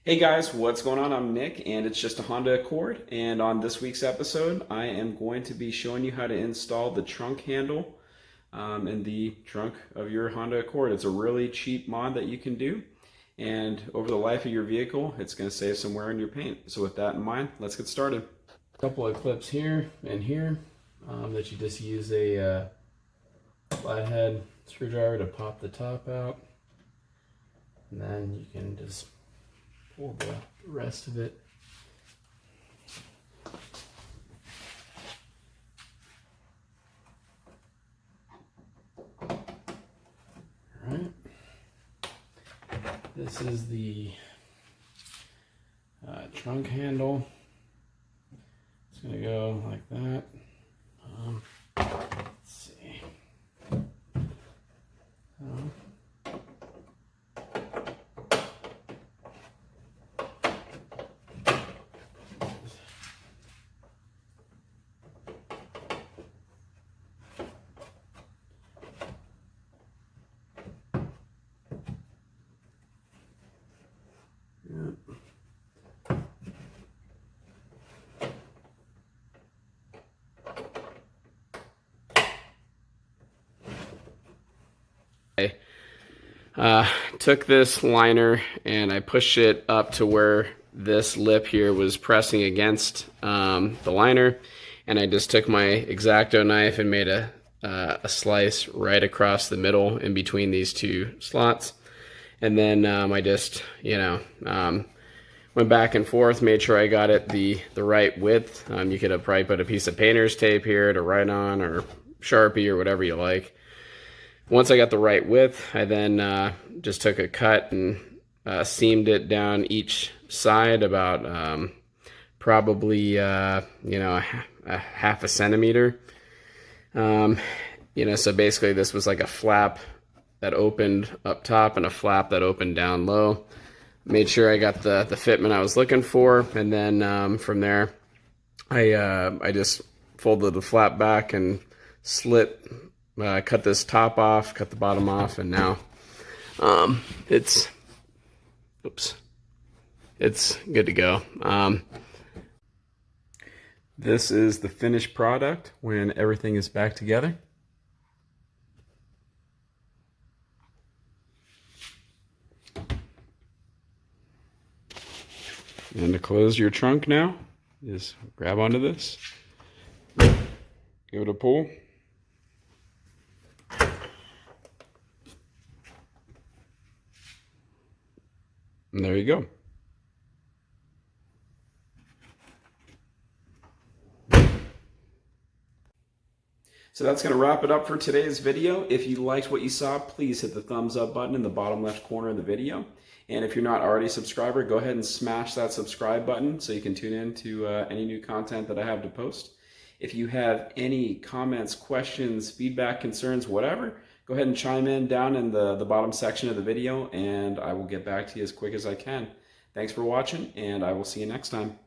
Hey guys, what's going on? I'm Nick and it's just a Honda Accord, and on this week's episode I am going to be showing you how to install the trunk handle in the trunk of your Honda Accord. It's a really cheap mod that you can do, and over the life of your vehicle it's going to save some wear in your paint. So with that in mind, let's get started. A couple of clips here and here that you just use a flathead screwdriver to pop the top out, and then you can just pull the rest of it. Alright. This is the trunk handle. It's going to go like that. Let's see. Took this liner and I pushed it up to where this lip here was pressing against the liner, and I just took my X-Acto knife and made a slice right across the middle in between these two slots. And then I just, went back and forth, made sure I got it the right width. You could have probably put a piece of painter's tape here to write on, or Sharpie, or whatever you like. Once I got the right width, I then just took a cut and seamed it down each side about probably a half a centimeter. So basically this was like a flap that opened up top and a flap that opened down low. Made sure I got the fitment I was looking for, and then from there I just folded the flap back and cut this top off, cut the bottom off, and now it's good to go. This is the finished product when everything is back together. And to close your trunk now, just grab onto this, give it a pull. And there you go. So that's going to wrap it up for today's video. If you liked what you saw, please hit the thumbs up button in the bottom left corner of the video. And if you're not already a subscriber, go ahead and smash that subscribe button so you can tune in to any new content that I have to post. If you have any comments, questions, feedback, concerns, whatever, go ahead and chime in down in the bottom section of the video, and I will get back to you as quick as I can. Thanks for watching, and I will see you next time.